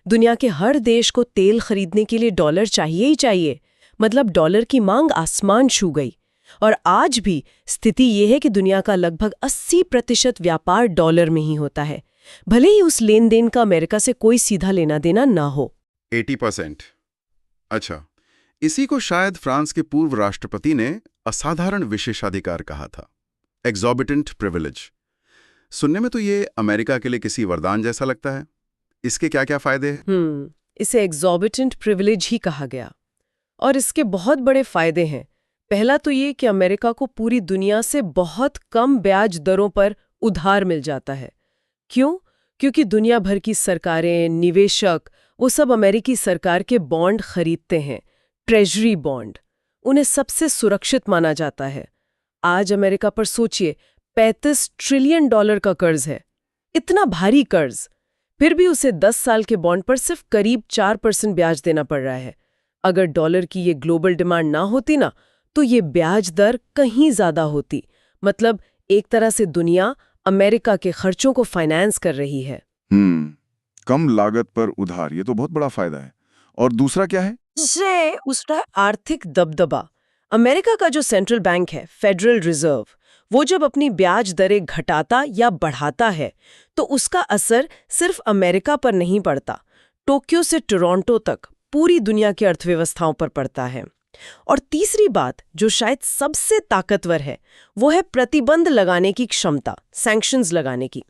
दुनिया के हर देश को तेल खरीदने के लिए डॉलर चाहिए ही चाहिए। मतलब डॉलर की मांग आसमान छू गई। और आज भी स्थिति ये है कि दुनिया का लगभग 80% व्यापार डॉलर में ही होता है, भले ही उस लेन देन का अमेरिका से कोई सीधा लेना देना ना हो। 80%। अच्छा, इसी को शायद फ्रांस के पूर्व राष्ट्रपति ने असाधारण विशेषाधिकार कहा था, एक्सॉर्बिटेंट प्रिविलेज। सुनने में तो ये अमेरिका के लिए किसी वरदान जैसा लगता है। इसके क्या क्या फायदे हैं? इसे एक्सॉर्बिटेंट प्रिविलेज ही कहा गया और इसके बहुत बड़े फायदे हैं। पहला तो ये कि अमेरिका को पूरी दुनिया से बहुत कम ब्याज दरों पर उधार मिल जाता है। क्यों? क्योंकि दुनिया भर की सरकारें, निवेशक, वो सब अमेरिकी सरकार के बॉन्ड खरीदते हैं, ट्रेजरी बॉन्ड। उन्हें सबसे सुरक्षित माना जाता है। आज अमेरिका पर सोचिए, $35 ट्रिलियन का कर्ज है। इतना भारी कर्ज, फिर भी उसे 10 साल के बॉन्ड पर सिर्फ करीब 4% ब्याज देना पड़ रहा है। अगर डॉलर की ये ग्लोबल डिमांड ना होती ना, तो ये ब्याज दर कहीं ज्यादा होती। मतलब एक तरह से दुनिया अमेरिका के खर्चों को फाइनेंस कर रही है। कम लागत पर उधार, ये तो बहुत बड़ा फायदा है। और दूसरा क्या है? उसका आर्थिक दबदबा। अमेरिका का जो सेंट्रल बैंक है, फेडरल रिजर्व, वो जब अपनी ब्याज दरें घटाता या बढ़ाता है तो उसका असर सिर्फ अमेरिका पर नहीं पड़ता, टोक्यो से टोरंटो तक पूरी दुनिया की अर्थव्यवस्थाओं पर पड़ता है। और तीसरी बात जो शायद सबसे ताकतवर है, वो है प्रतिबंध लगाने की क्षमता, सैंक्शंस लगाने की।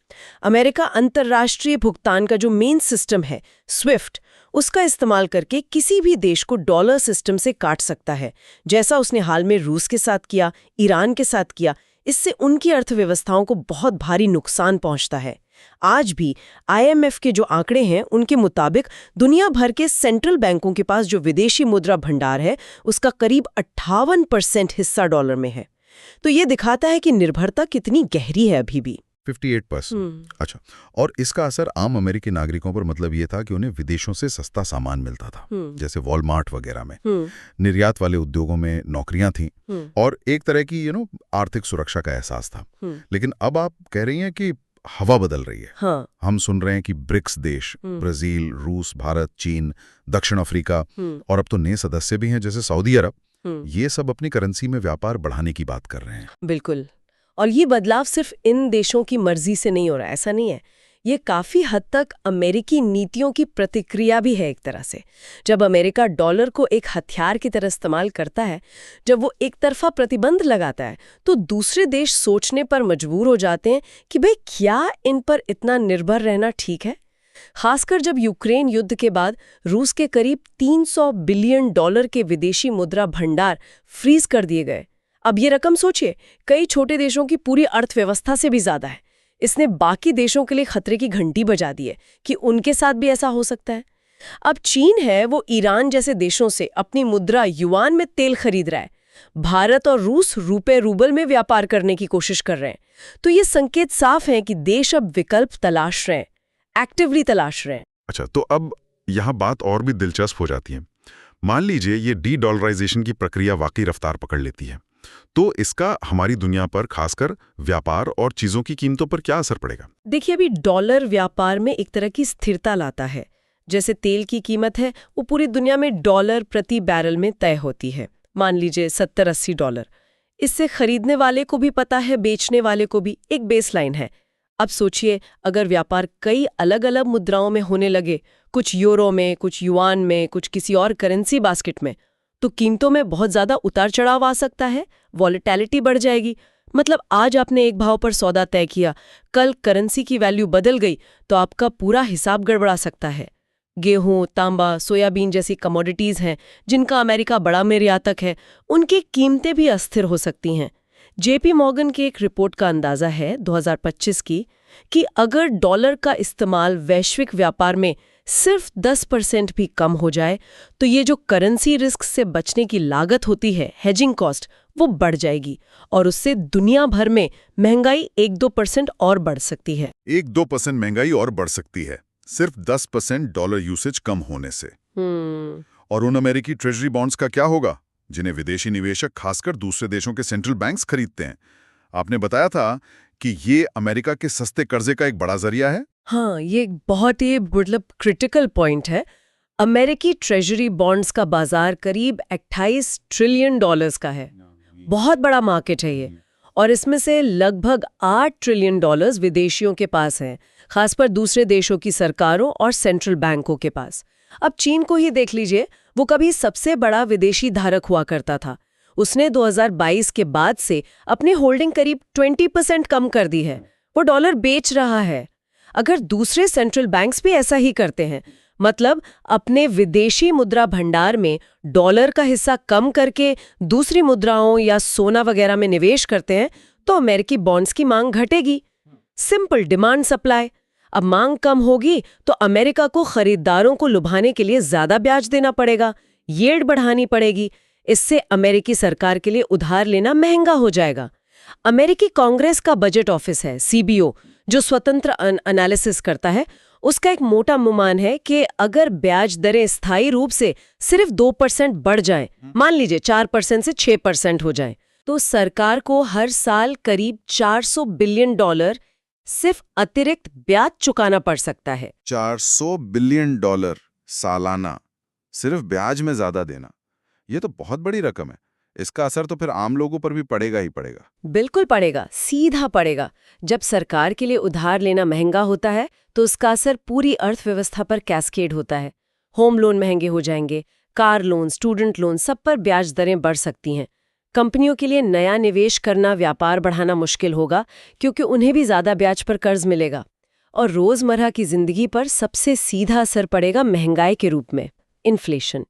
अमेरिका अंतर्राष्ट्रीय भुगतान का जो मेन सिस्टम है, स्विफ्ट, उसका इस्तेमाल करके किसी भी देश को डॉलर सिस्टम से काट सकता है, जैसा उसने हाल में रूस के साथ किया, ईरान के साथ किया। इससे उनकी अर्थव्यवस्थाओं को बहुत भारी नुकसान पहुंचता है। आज भी IMF के जो आंकड़े हैं, उनके मुताबिक दुनिया भर के सेंट्रल बैंकों के पास जो विदेशी मुद्रा भंडार है, उसका करीब 58% हिस्सा डॉलर में है। तो ये दिखाता है कि निर्भरता कितनी गहरी है अभी भी। 58%। अच्छा, और इसका असर आम अमेरिकी नागरिकों पर मतलब ये था कि उन्हें विदेशों से सस्ता सामान मिलता था, जैसे वॉलमार्ट वगैरह में। निर्यात वाले उद्योगों में नौकरियां थीं और एक तरह की आर्थिक सुरक्षा का एहसास था। लेकिन अब आप कह रही हैं कि हवा बदल रही है। हाँ। हम सुन रहे हैं कि ब्रिक्स देश, ब्राजील, रूस, भारत, चीन, दक्षिण अफ्रीका और अब तो नए सदस्य भी हैं जैसे सऊदी अरब, ये सब अपनी करेंसी में व्यापार बढ़ाने की बात कर रहे हैं। बिल्कुल। और ये बदलाव सिर्फ इन देशों की मर्जी से नहीं हो रहा, ऐसा नहीं है। ये काफी हद तक अमेरिकी नीतियों की प्रतिक्रिया भी है एक तरह से। जब अमेरिका डॉलर को एक हथियार की तरह इस्तेमाल करता है, जब वो एक तरफा प्रतिबंध लगाता है, तो दूसरे देश सोचने पर मजबूर हो जाते हैं कि भाई क्या इन पर इतना निर्भर रहना ठीक है। खासकर जब यूक्रेन युद्ध के बाद रूस के करीब $300 बिलियन के विदेशी मुद्रा भंडार फ्रीज कर दिए गए। अब ये रकम सोचिए, कई छोटे देशों की पूरी अर्थव्यवस्था से भी ज्यादा है। इसने बाकी देशों के लिए खतरे की घंटी बजा दी है कि उनके साथ भी ऐसा हो सकता है। अब चीन है, वो ईरान जैसे देशों से अपनी मुद्रा युआन में तेल खरीद रहा है। भारत और रूस रुपए रूबल में व्यापार करने की कोशिश कर रहे हैं। तो ये संकेत साफ है कि देश अब विकल्प तलाश रहे हैं, एक्टिवली तलाश रहे हैं। अच्छा, तो अब यहाँ बात और भी दिलचस्प हो जाती है। मान लीजिए ये डी-डॉलराइजेशन की प्रक्रिया वाकई रफ्तार पकड़ लेती है, तो इसका हमारी दुनिया पर, खासकर व्यापार और चीजों की कीमतों पर क्या असर पड़ेगा? देखिए, अभी डॉलर व्यापार में एक तरह की स्थिरता लाता है। जैसे तेल की कीमत है, वो पूरी दुनिया में डॉलर प्रति बैरल में तय होती है। मान लीजिए $70-80। इससे खरीदने वाले को भी पता है, बेचने वाले को भी एक बेसलाइन है। अब सोचिए, अगर व्यापार कई अलग अलग मुद्राओं में होने लगे, कुछ यूरो में, कुछ युआन में, कुछ किसी और करेंसी बास्केट में, तो कीमतों में बहुत ज्यादा उतार चढ़ाव आ सकता है, वॉलेटिलिटी बढ़ जाएगी। मतलब आज आपने एक भाव पर सौदा तय किया, कल करेंसी की वैल्यू बदल गई तो आपका पूरा हिसाब गड़बड़ा सकता है। गेहूं, तांबा, सोयाबीन जैसी कमोडिटीज हैं जिनका अमेरिका बड़ा निर्यातक है, उनकी कीमतें भी अस्थिर हो सकती हैं। JP मॉर्गन की एक रिपोर्ट का अंदाजा है 2025 की कि अगर डॉलर का इस्तेमाल वैश्विक व्यापार में सिर्फ 10% भी कम हो जाए तो ये जो करेंसी रिस्क से बचने की लागत होती है, हेजिंग कॉस्ट, वो बढ़ जाएगी और उससे दुनिया भर में महंगाई 1-2% और बढ़ सकती है। 1-2% महंगाई और बढ़ सकती है सिर्फ 10% डॉलर यूसेज कम होने से। और उन अमेरिकी ट्रेजरी बॉन्ड्स का क्या होगा जिन्हें विदेशी निवेशक, खासकर दूसरे देशों के सेंट्रल बैंक्स खरीदते हैं? आपने बताया था कि ये अमेरिका के सस्ते कर्जे का एक बड़ा जरिया है। हाँ, ये एक बहुत ही मतलब क्रिटिकल पॉइंट है। अमेरिकी ट्रेजरी बॉन्ड्स का बाजार करीब $28 ट्रिलियन का है। बहुत बड़ा मार्केट है ये, और इसमें से लगभग $8 ट्रिलियन विदेशियों के पास हैं, खासकर दूसरे देशों की सरकारों और सेंट्रल बैंकों के पास। अब चीन को ही देख लीजिए, वो कभी सबसे बड़ा विदेशी धारक हुआ करता था। उसने 2022 के बाद से अपनी होल्डिंग करीब 20% कम कर दी है। वो डॉलर बेच रहा है। अगर दूसरे सेंट्रल बैंक्स भी ऐसा ही करते हैं, मतलब अपने विदेशी मुद्रा भंडार में डॉलर का हिस्सा कम करके दूसरी मुद्राओं या सोना वगैरह में निवेश करते हैं, तो अमेरिकी बॉन्ड्स की मांग घटेगी। Simple demand supply. अब मांग कम होगी तो अमेरिका को खरीदारों को लुभाने के लिए ज्यादा ब्याज देना पड़ेगा, यील्ड बढ़ानी पड़ेगी। इससे अमेरिकी सरकार के लिए उधार लेना महंगा हो जाएगा। अमेरिकी कांग्रेस का बजट ऑफिस है CBO, जो स्वतंत्र एनालिसिस करता है, उसका एक मोटा अनुमान है कि अगर ब्याज दरें स्थायी रूप से सिर्फ 2% बढ़ जाएं, मान लीजिए 4% से 6% हो जाएं, तो सरकार को हर साल करीब $400 बिलियन सिर्फ अतिरिक्त ब्याज चुकाना पड़ सकता है। $400 बिलियन सालाना सिर्फ ब्याज में ज्यादा देना, ये तो बहुत बड़ी रकम है। इसका असर तो फिर आम लोगों पर भी पड़ेगा ही पड़ेगा। बिल्कुल पड़ेगा, सीधा पड़ेगा। जब सरकार के लिए उधार लेना महंगा होता है तो उसका असर पूरी अर्थव्यवस्था पर कैस्केड होता है। होम लोन महंगे हो जाएंगे, कार लोन, स्टूडेंट लोन, सब पर ब्याज दरें बढ़ सकती हैं। कंपनियों के लिए नया निवेश करना, व्यापार बढ़ाना मुश्किल होगा, क्योंकि उन्हें भी ज्यादा ब्याज पर कर्ज मिलेगा। और रोजमर्रा की जिंदगी पर सबसे सीधा असर पड़ेगा महंगाई के रूप में, इन्फ्लेशन।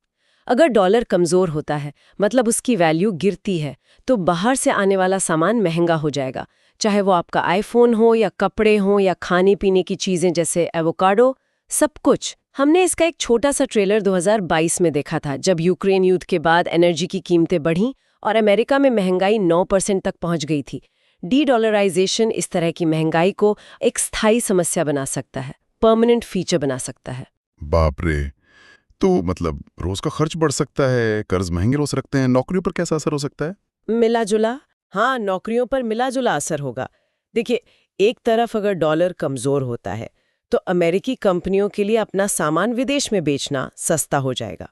अगर डॉलर कमजोर होता है, मतलब उसकी वैल्यू गिरती है, तो बाहर से आने वाला सामान महंगा हो जाएगा, चाहे वो आपका आईफोन हो या कपड़े हो या खाने पीने की चीजें जैसे एवोकाडो, सब कुछ। हमने इसका एक छोटा सा ट्रेलर 2022 में देखा था, जब यूक्रेन युद्ध के बाद एनर्जी की कीमतें बढ़ीं और अमेरिका में महंगाई 9% तक पहुंच गई थी। डी-डॉलराइजेशन इस तरह की महंगाई को एक स्थायी समस्या बना सकता है, परमानेंट फीचर बना सकता है। बाप रे, तो मतलब रोज का खर्च बढ़ सकता है, कर्ज महंगे हो सकते हैं, नौकरियों पर कैसा असर हो सकता है? मिला जुला, हाँ, नौकरियों पर मिला जुला असर होगा। देखिए, एक तरफ अगर डॉलर कमजोर होता है तो अमेरिकी कंपनियों के लिए अपना सामान विदेश में बेचना सस्ता हो जाएगा,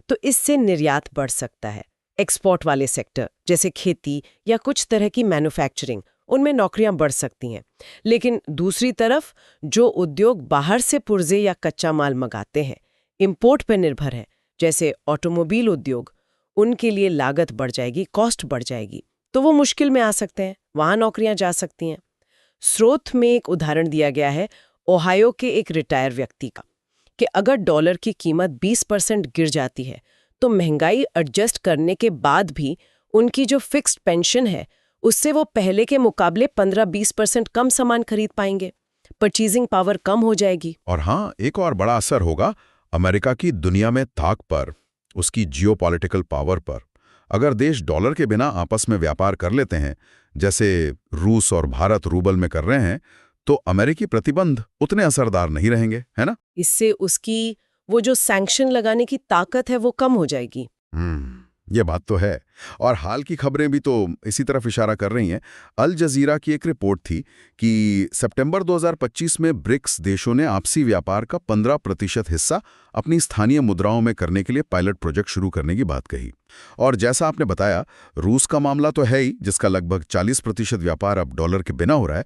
तो इससे निर्यात बढ़ सकता है। एक्सपोर्ट वाले सेक्टर जैसे खेती या कुछ तरह की मैन्युफैक्चरिंग, उनमें नौकरियां बढ़ सकती हैं। लेकिन दूसरी तरफ जो उद्योग बाहर से पुर्जे या कच्चा माल मंगाते हैं, इंपोर्ट पर निर्भर है, जैसे ऑटोमोबाइल उद्योग, उनके लिए लागत बढ़ जाएगी, कॉस्ट बढ़ जाएगी, तो वो मुश्किल में आ सकते हैं, वहां नौकरियां जा सकती हैं। स्रोत में एक उदाहरण दिया गया है ओहायो के एक रिटायर व्यक्ति का, कि अगर डॉलर की कीमत 20% गिर जाती है तो महंगाई एडजस्ट करने के बाद भी उनकी जो फिक्स्ड पेंशन है उससे वो पहले के मुकाबले 15-20% कम सामान खरीद पाएंगे। परचेजिंग पावर कम हो जाएगी। और हाँ, एक और बड़ा असर होगा अमेरिका की दुनिया में ताक पर, उसकी जियोपॉलिटिकल पावर पर। अगर देश डॉलर के बिना आपस में व्यापार कर लेते हैं, जैसे रूस और भारत रूबल में कर रहे हैं, तो अमेरिकी प्रतिबंध उतने असरदार नहीं रहेंगे, है ना? इससे उसकी वो जो सैंक्शन लगाने की ताकत है वो कम हो जाएगी। ये बात तो है। और हाल की खबरें भी तो इसी तरफ इशारा कर रही हैं। अल जजीरा की एक रिपोर्ट थी कि सितंबर 2025 में ब्रिक्स देशों ने आपसी व्यापार का 15% हिस्सा अपनी स्थानीय मुद्राओं में करने के लिए पायलट प्रोजेक्ट शुरू करने की बात कही। और जैसा आपने बताया, रूस का मामला तो है ही, जिसका लगभग 40% व्यापार अब डॉलर के बिना हो रहा है।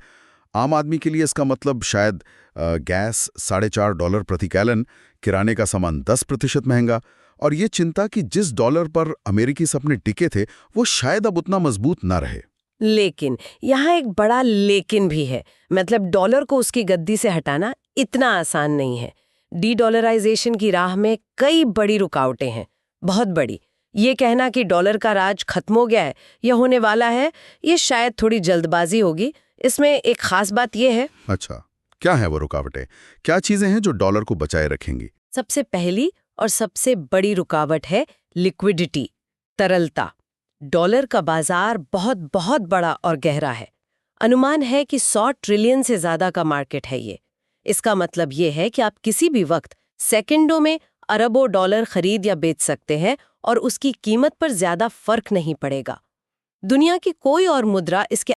आम आदमी के लिए इसका मतलब शायद गैस $4.5 प्रति गैलन, किराने का सामान 10% महंगा, और ये चिंता कि जिस डॉलर पर अमेरिकी सपने टिके थे वो शायद अब उतना मजबूत ना रहे। लेकिन यहाँ एक बड़ा लेकिन भी है, मतलब डॉलर को उसकी गद्दी से हटाना इतना आसान नहीं है। डी-डॉलराइजेशन की राह में कई बड़ी रुकावटें हैं, बहुत बड़ी। ये कहना कि डॉलर का राज खत्म हो गया है या होने वाला है, ये शायद थोड़ी जल्दबाजी होगी। इसमें एक खास बात ये है। अच्छा, क्या है वो रुकावटें? क्या चीजें हैं जो डॉलर को बचाए रखेंगी? सबसे पहली और सबसे बड़ी रुकावट है लिक्विडिटी, तरलता। डॉलर का बाजार बहुत बहुत बड़ा और गहरा है। अनुमान है कि 100 ट्रिलियन से ज्यादा का मार्केट है ये। इसका मतलब ये है कि आप किसी भी वक्त सेकंडों में अरबों डॉलर खरीद या बेच सकते हैं और उसकी कीमत पर ज्यादा फर्क नहीं पड़ेगा। दुनिया की कोई और मुद्रा इसके